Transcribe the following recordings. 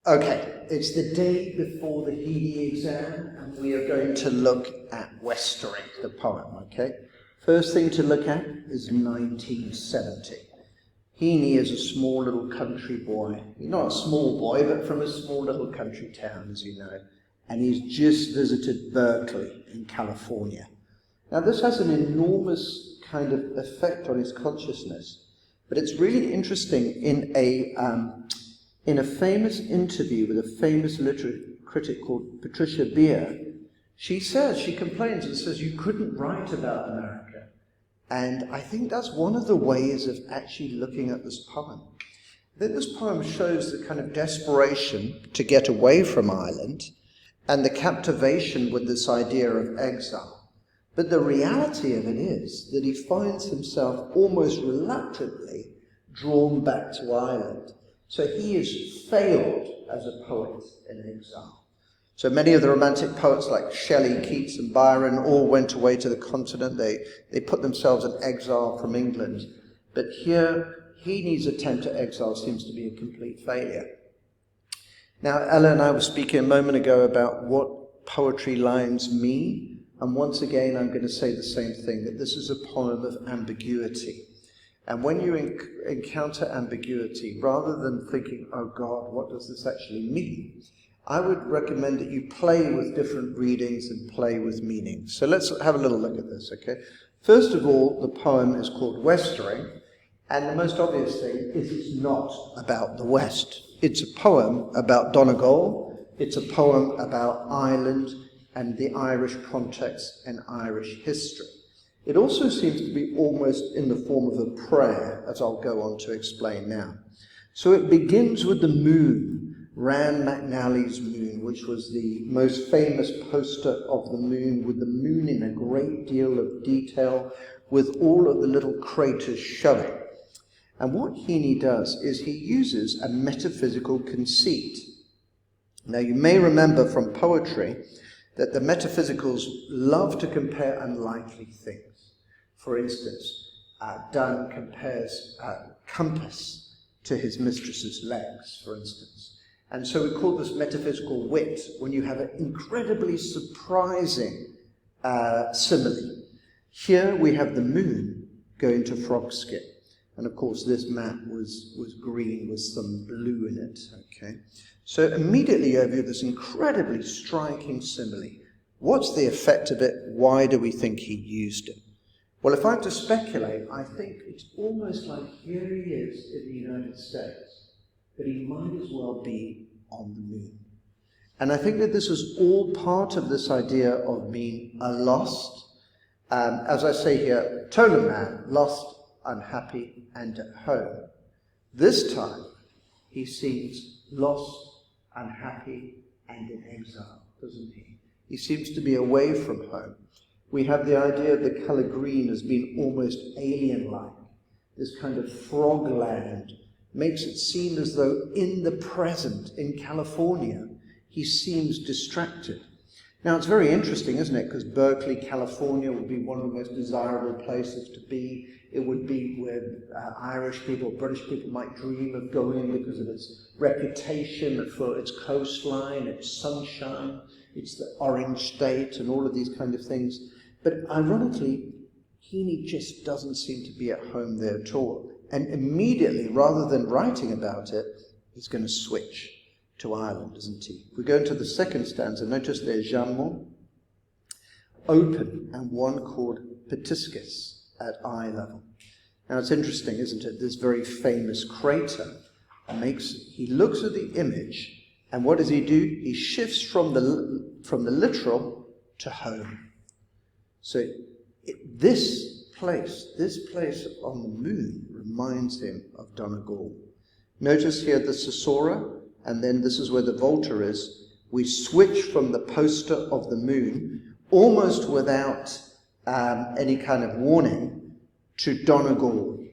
Okay, it's the day before the Heaney exam, and we are going to look at Westering, the poem, okay? First thing to look at is 1970. Heaney is a small little country boy. He's not a small boy, but from a small little country town, as you know. And he's just visited Berkeley in California. Now, this has an enormous kind of effect on his consciousness. But it's really interesting in a famous interview with a famous literary critic called Patricia Beer. She complains and says, you couldn't write about America. And I think that's one of the ways of actually looking at this poem. I think this poem shows the kind of desperation to get away from Ireland and the captivation with this idea of exile. But the reality of it is that he finds himself almost reluctantly drawn back to Ireland. So he has failed as a poet in exile. So many of the Romantic poets like Shelley, Keats and Byron all went away to the continent. They put themselves in exile from England. But here, Heaney's attempt at exile seems to be a complete failure. Now, Ella and I were speaking a moment ago about what poetry lines mean. And once again, I'm going to say the same thing, that this is a poem of ambiguity. And when you encounter ambiguity, rather than thinking, oh God, what does this actually mean? I would recommend that you play with different readings and play with meanings. So let's have a little look at this, okay? First of all, the poem is called Westering, and the most obvious thing is it's not about the West. It's a poem about Donegal, it's a poem about Ireland and the Irish context and Irish history. It also seems to be almost in the form of a prayer, as I'll go on to explain now. So it begins with the moon, Rand McNally's moon, which was the most famous poster of the moon, with the moon in a great deal of detail, with all of the little craters showing. And what Heaney does is he uses a metaphysical conceit. Now you may remember from poetry that the metaphysicals love to compare unlikely things. For instance, Donne compares compass to his mistress's legs, for instance. And so we call this metaphysical wit when you have an incredibly surprising simile. Here we have the moon going to frog skin. And of course this map was green with some blue in it, okay? So immediately you have this incredibly striking simile. What's the effect of it? Why do we think he used it? Well, if I have to speculate, I think it's almost like here he is in the United States, but he might as well be on the moon. And I think that this is all part of this idea of being a lost, as I say here, total man, lost, unhappy, and at home. This time, he seems lost, unhappy, and in exile, doesn't he? He seems to be away from home. We have the idea of the colour green as being almost alien-like. This kind of frog land makes it seem as though in the present, in California, he seems distracted. Now, it's very interesting, isn't it? Because Berkeley, California would be one of the most desirable places to be. It would be where Irish people, British people might dream of going because of its reputation for its coastline, its sunshine, it's the Orange State and all of these kind of things. But ironically, Heaney just doesn't seem to be at home there at all. And immediately, rather than writing about it, he's going to switch to Ireland, isn't he? If we go into the second stanza, notice there's Jamon, open, and one called Pitiscus at eye level. Now it's interesting, isn't it? This very famous crater he looks at the image, and what does he do? He shifts from the literal to home. So this place on the moon reminds him of Donegal. Notice here the Caesura, and then this is where the Volta is. We switch from the poster of the moon, almost without any kind of warning, to Donegal.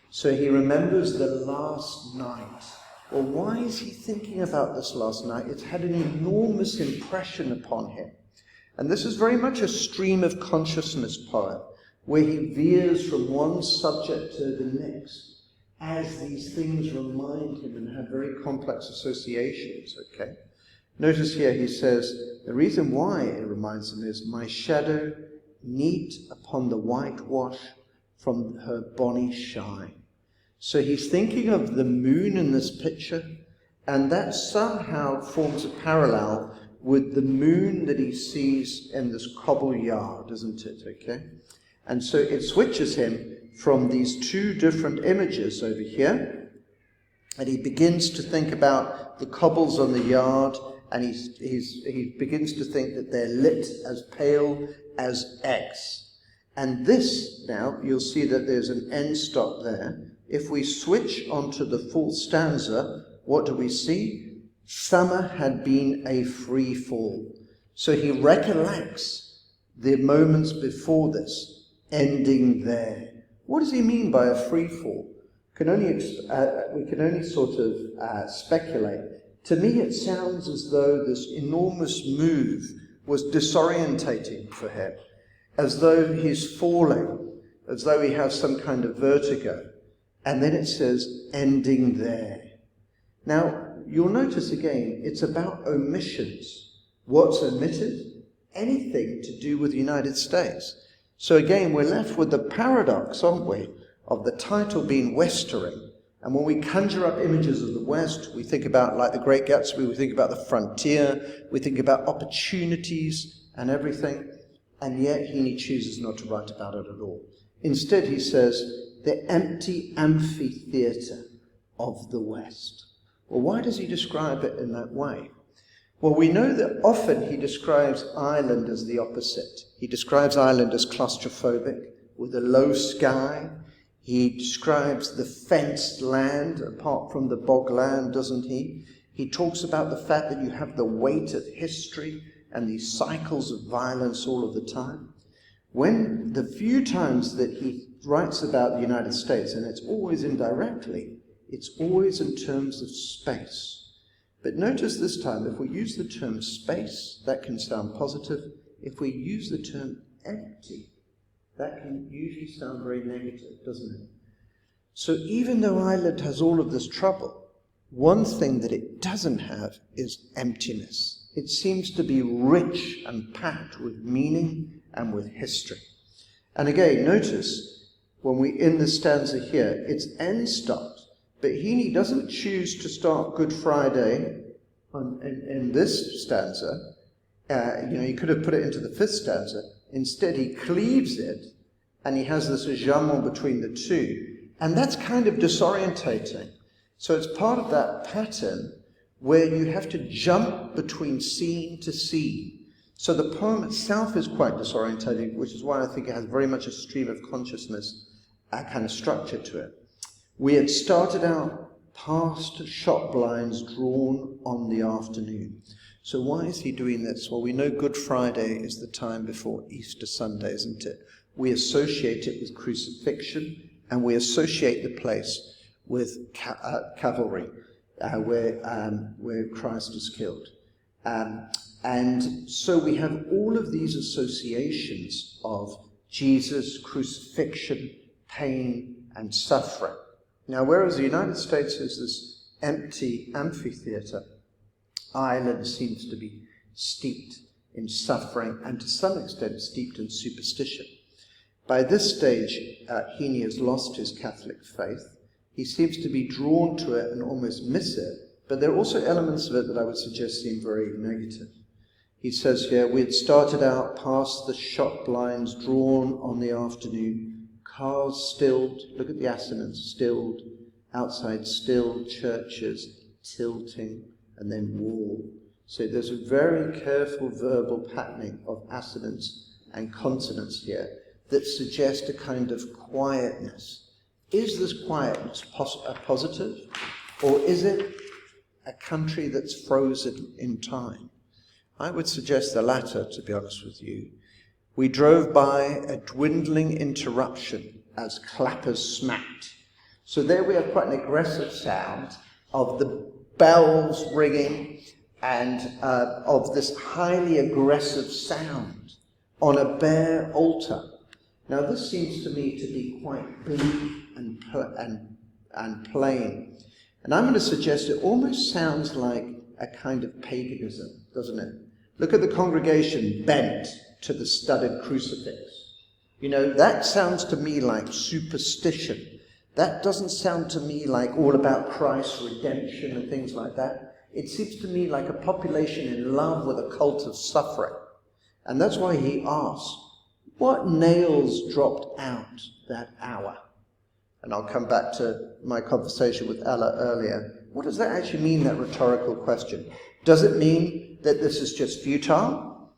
So he remembers the last night. Well, why is he thinking about this last night? It's had an enormous impression upon him. And this is very much a stream of consciousness poem, where he veers from one subject to the next. as these things remind him and have very complex associations, okay? Notice here he says, the reason why it reminds him is, my shadow neat upon the whitewash from her bonny shine. So he's thinking of the moon in this picture, and that somehow forms a parallel with the moon that he sees in this cobble yard, isn't it, okay? And so it switches him from these two different images over here, and he begins to think about the cobbles on the yard, and he begins to think that they're lit as pale as eggs. And this, now, you'll see that there's an end stop there. If we switch onto the full stanza, what do we see? Summer had been a free fall. So he recollects the moments before this, ending there. What does he mean by a free fall? We can only sort of speculate. To me, it sounds as though this enormous move was disorientating for him, as though he's falling, as though he has some kind of vertigo. And then it says, ending there. Now, you'll notice again, it's about omissions. What's omitted? Anything to do with the United States. So again, we're left with the paradox, aren't we, of the title being Westering. And when we conjure up images of the West, we think about, like the Great Gatsby, we think about the frontier, we think about opportunities and everything, and yet Heaney chooses not to write about it at all. Instead, he says, the empty amphitheatre of the West. Well, why does he describe it in that way? Well, we know that often he describes Ireland as the opposite. He describes Ireland as claustrophobic, with a low sky. He describes the fenced land, apart from the bogland, doesn't he? He talks about the fact that you have the weight of history and these cycles of violence all of the time. When the few times that he writes about the United States, and it's always indirectly, it's always in terms of space. But notice this time, if we use the term space, that can sound positive. If we use the term empty, that can usually sound very negative, doesn't it? So even though Ireland has all of this trouble, one thing that it doesn't have is emptiness. It seems to be rich and packed with meaning and with history. And again, notice, when we in the stanza here, it's end stopped. But Heaney doesn't choose to start Good Friday in this stanza. He could have put it into the fifth stanza. Instead, he cleaves it, and he has this jamon between the two. And that's kind of disorientating. So it's part of that pattern where you have to jump between scene to scene. So the poem itself is quite disorientating, which is why I think it has very much a stream of consciousness kind of structure to it. We had started out past shop blinds drawn on the afternoon. So why is he doing this? Well, we know Good Friday is the time before Easter Sunday, isn't it? We associate it with crucifixion, and we associate the place with Calvary, where Christ is killed. And so we have all of these associations of Jesus, crucifixion, pain, and suffering. Now, whereas the United States is this empty amphitheatre, Ireland seems to be steeped in suffering and to some extent steeped in superstition. By this stage, Heaney has lost his Catholic faith. He seems to be drawn to it and almost miss it, but there are also elements of it that I would suggest seem very negative. He says here, we had started out past the shop blinds drawn on the afternoon, cars stilled, look at the assonance, stilled, outside still, churches tilting, and then wall. So there's a very careful verbal patterning of assonance and consonants here that suggest a kind of quietness. Is this quietness a positive, or is it a country that's frozen in time? I would suggest the latter, to be honest with you. We drove by a dwindling interruption as clappers smacked. So there we have quite an aggressive sound of the bells ringing and of this highly aggressive sound on a bare altar. Now this seems to me to be quite bleak and and plain. And I'm going to suggest it almost sounds like a kind of paganism, doesn't it? Look at the congregation bent to the studded crucifix. You know, that sounds to me like superstition. That doesn't sound to me like all about Christ's redemption and things like that. It seems to me like a population in love with a cult of suffering. And that's why he asks, what nails dropped out that hour? And I'll come back to my conversation with Ella earlier. What does that actually mean, that rhetorical question? Does it mean that this is just futile?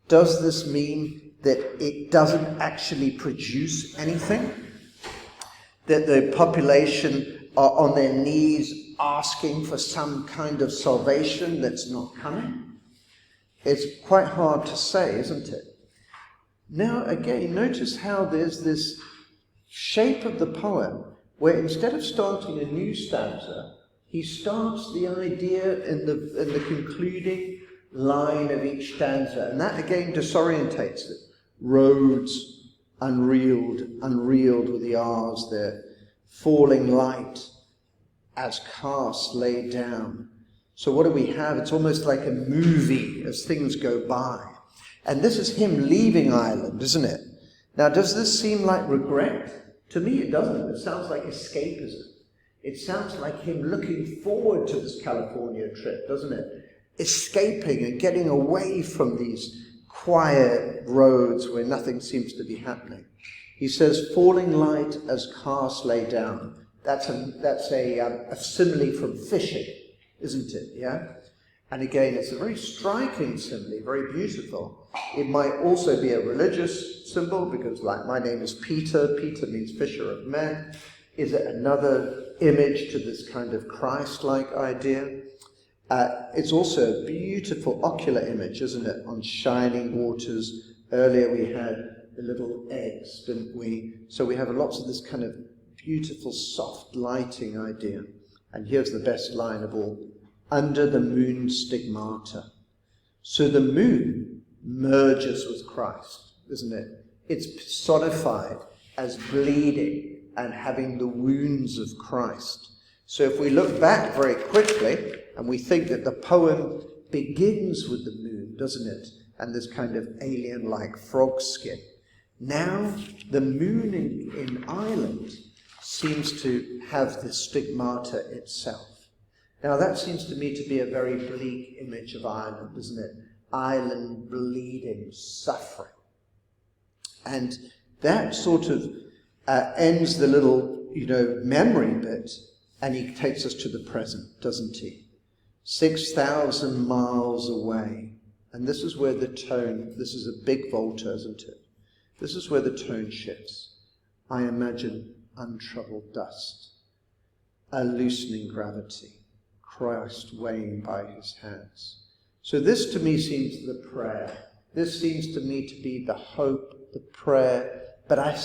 Does this mean that it doesn't actually produce anything? That the population are on their knees asking for some kind of salvation that's not coming? It's quite hard to say, isn't it? Now, again, notice how there's this shape of the poem where instead of starting a new stanza, he starts the idea in the concluding line of each stanza. And that, again, disorientates it. Roads unreeled with the R's there, falling light as cast laid down. So what do we have? It's almost like a movie as things go by. And this is him leaving Ireland, isn't it? Now, does this seem like regret? To me, it doesn't. It sounds like escapism. It sounds like him looking forward to this California trip, doesn't it? Escaping and getting away from these quiet roads where nothing seems to be happening. He says, falling light as cast lay down. That's a simile from fishing, isn't it? Yeah? And again, it's a very striking simile, very beautiful. It might also be a religious symbol, because like my name is Peter. Peter means fisher of men. Is it another image to this kind of Christ-like idea? It's also a beautiful ocular image, isn't it? On shining waters. Earlier we had the little eggs, didn't we? So we have lots of this kind of beautiful soft lighting idea. And here's the best line of all. Under the moon stigmata. So the moon merges with Christ, isn't it? It's personified as bleeding and having the wounds of Christ. So if we look back very quickly, and we think that the poem begins with the moon, doesn't it? And this kind of alien-like frog skin. Now, the moon in Ireland seems to have the stigmata itself. Now, that seems to me to be a very bleak image of Ireland, isn't it? Ireland bleeding, suffering. And that sort of ends the little, memory bit, and he takes us to the present, doesn't he? 6,000 miles away. And this is where the tone, this is a big volta, isn't it? This is where the tone shifts. I imagine untroubled dust, a loosening gravity, Christ weighing by his hands. So this to me seems the prayer. This seems to me to be the hope, the prayer. But I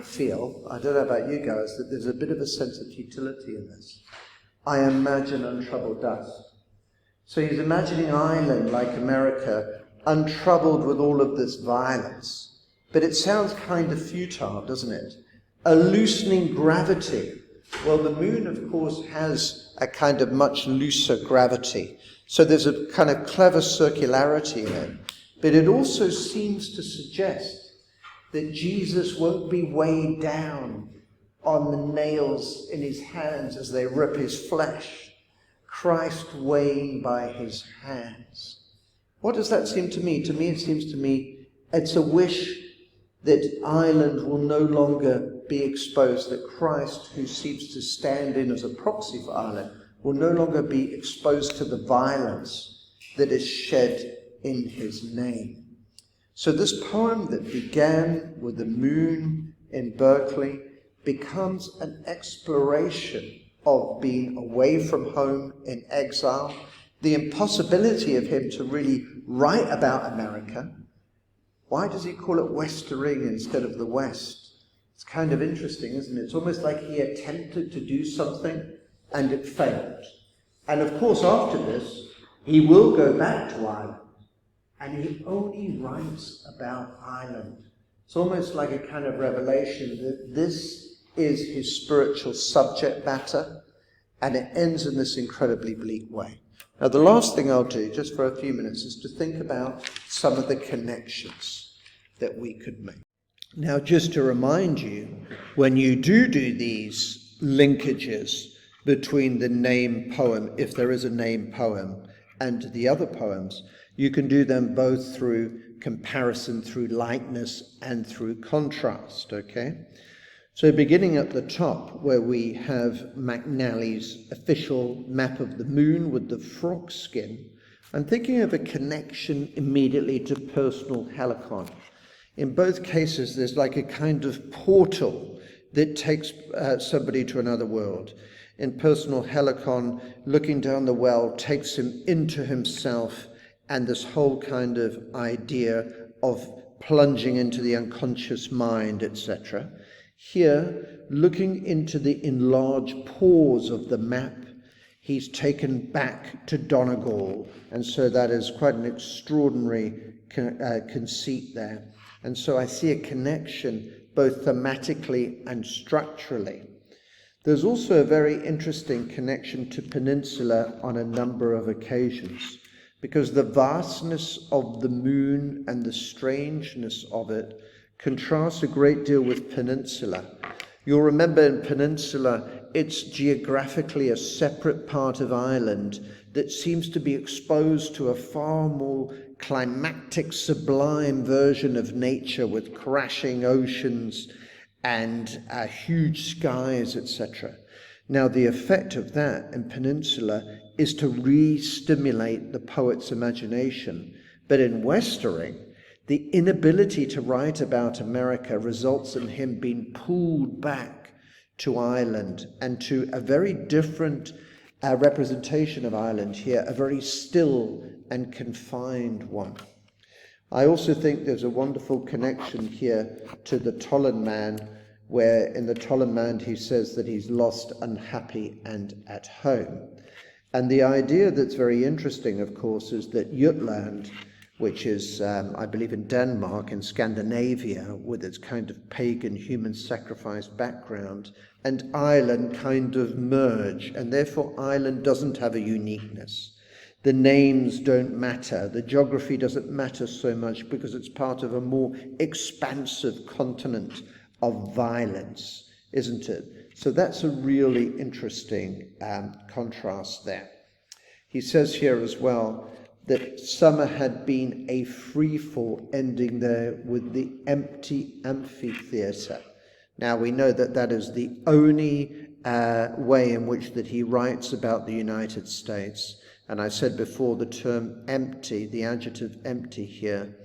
feel, I don't know about you guys, that there's a bit of a sense of futility in this. I imagine untroubled dust. So he's imagining Ireland, like America, untroubled with all of this violence. But it sounds kind of futile, doesn't it? A loosening gravity. Well, the moon, of course, has a kind of much looser gravity. So there's a kind of clever circularity in it. But it also seems to suggest that Jesus won't be weighed down on the nails in his hands as they rip his flesh. Christ weighing by his hands. What does that seem to me? To me, it seems to me it's a wish that Ireland will no longer be exposed, that Christ, who seems to stand in as a proxy for Ireland, will no longer be exposed to the violence that is shed in his name. So this poem that began with the moon in Berkeley becomes an exploration of being away from home in exile, the impossibility of him to really write about America. Why does he call it Westering instead of the West? It's kind of interesting, isn't it? It's almost like he attempted to do something and it failed. And of course, after this, he will go back to Ireland. And he only writes about Ireland. It's almost like a kind of revelation that this is his spiritual subject matter, and it ends in this incredibly bleak way. Now, the last thing I'll do, just for a few minutes, is to think about some of the connections that we could make. Now, just to remind you, when you do these linkages between the name poem, if there is a name poem, and the other poems, you can do them both through comparison, through likeness, and through contrast, okay? So beginning at the top, where we have McNally's official map of the moon with the frog skin, I'm thinking of a connection immediately to personal helicon. In both cases, there's like a kind of portal that takes somebody to another world. In personal helicon, looking down the well takes him into himself, and this whole kind of idea of plunging into the unconscious mind, etc. Here, looking into the enlarged pores of the map, he's taken back to Donegal, and so that is quite an extraordinary conceit there. And so I see a connection both thematically and structurally. There's also a very interesting connection to Peninsula on a number of occasions, because the vastness of the moon and the strangeness of it contrasts a great deal with Peninsula. You'll remember in Peninsula, it's geographically a separate part of Ireland that seems to be exposed to a far more climactic, sublime version of nature with crashing oceans and huge skies, etc. Now, the effect of that in Peninsula is to re-stimulate the poet's imagination. But in Westering, the inability to write about America results in him being pulled back to Ireland and to a very different representation of Ireland here, a very still and confined one. I also think there's a wonderful connection here to the Tolland Man, where in the Tolland Man he says that he's lost, unhappy, and at home. And the idea that's very interesting, of course, is that Jutland, which is, I believe, in Denmark, in Scandinavia, with its kind of pagan human sacrifice background, and Ireland kind of merge, and therefore Ireland doesn't have a uniqueness. The names don't matter. The geography doesn't matter so much because it's part of a more expansive continent of violence, isn't it? So that's a really interesting contrast there. He says here as well that summer had been a free-fall, ending there with the empty amphitheatre. Now we know that that is the only way in which that he writes about the United States. And I said before, the term empty, the adjective empty here,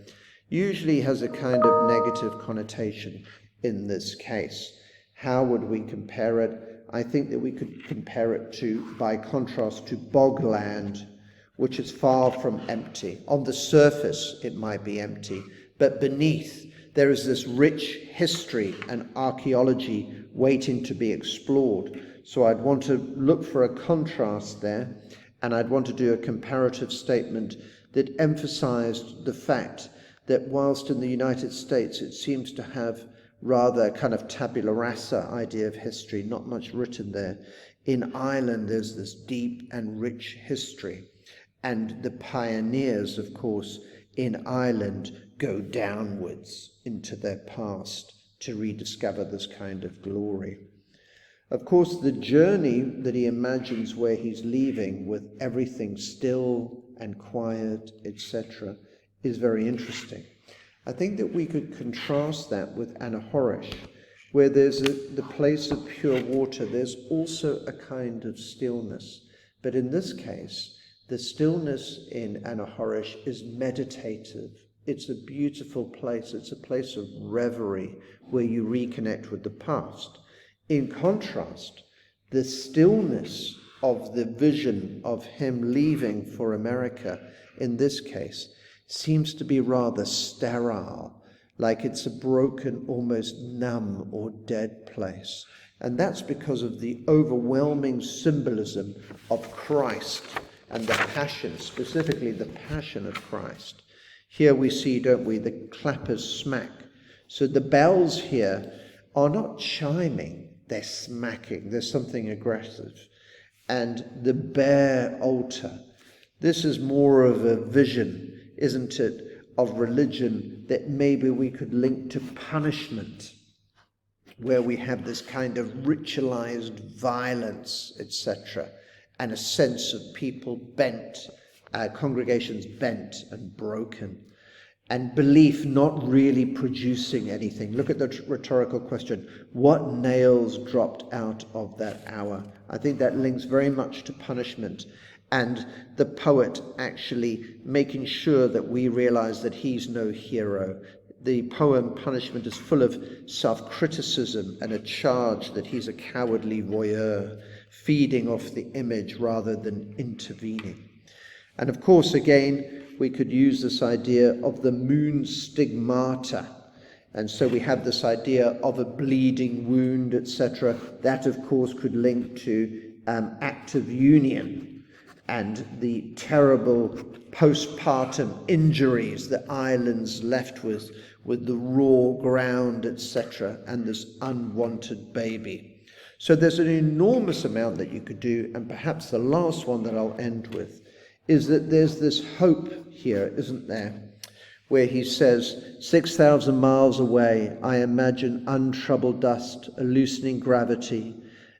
usually has a kind of negative connotation in this case. How would we compare it? I think that we could compare it to, by contrast, to bogland, which is far from empty. On the surface, it might be empty, but beneath, there is this rich history and archaeology waiting to be explored. So I'd want to look for a contrast there, and I'd want to do a comparative statement that emphasized the fact that whilst in the United States it seems to have rather a kind of tabula rasa idea of history, not much written there, in Ireland there's this deep and rich history. And the pioneers, of course, in Ireland go downwards into their past to rediscover this kind of glory. Of course, the journey that he imagines where he's leaving with everything still and quiet, etc., is very interesting. I think that we could contrast that with Anahorish, where there's the place of pure water. There's also a kind of stillness. But in this case, the stillness in Anahorish is meditative. It's a beautiful place. It's a place of reverie where you reconnect with the past. In contrast, the stillness of the vision of him leaving for America, in this case, seems to be rather sterile, like it's a broken, almost numb or dead place. And that's because of the overwhelming symbolism of Christ and the passion, specifically the passion of Christ. Here we see, don't we, the clappers smack. So the bells here are not chiming. they're smacking, there's something aggressive. And the bare altar, this is more of a vision, isn't it, of religion that maybe we could link to punishment, where we have this kind of ritualized violence, etc., and a sense of people bent, congregations bent and broken, and belief not really producing anything. Look at the rhetorical question, what nails dropped out of that hour? I think that links very much to punishment, and the poet actually making sure that we realize that he's no hero. The poem Punishment is full of self-criticism and a charge that he's a cowardly voyeur, feeding off the image rather than intervening. And of course, again, we could use this idea of the moon stigmata. And so we have this idea of a bleeding wound, etc. That, of course, could link to act of union and the terrible postpartum injuries the island's left with the raw ground, etc., and this unwanted baby. So there's an enormous amount that you could do, and perhaps the last one that I'll end with is that there's this hope here, isn't there, where he says, 6,000 miles away, I imagine untroubled dust, a loosening gravity,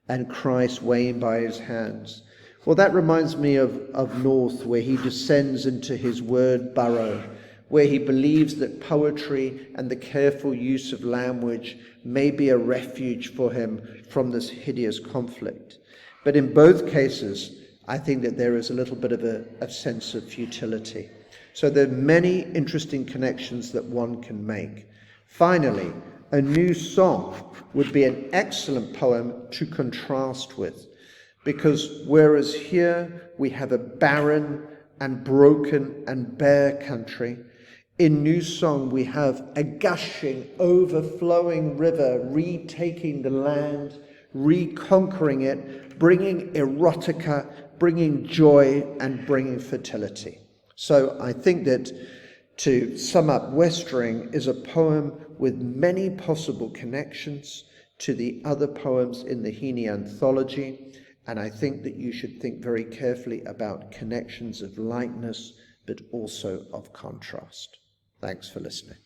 and Christ weighing by his hands. Well, that reminds me of North, where he descends into his word burrow, where he believes that poetry and the careful use of language may be a refuge for him from this hideous conflict. But in both cases, I think that there is a little bit of a sense of futility. So there are many interesting connections that one can make. Finally, a new song would be an excellent poem to contrast with, because whereas here we have a barren and broken and bare country, in New Song we have a gushing, overflowing river retaking the land, reconquering it, bringing erotica, bringing joy, and bringing fertility. So I think that, to sum up, Westering is a poem with many possible connections to the other poems in the Heaney anthology, and I think that you should think very carefully about connections of likeness, but also of contrast. Thanks for listening.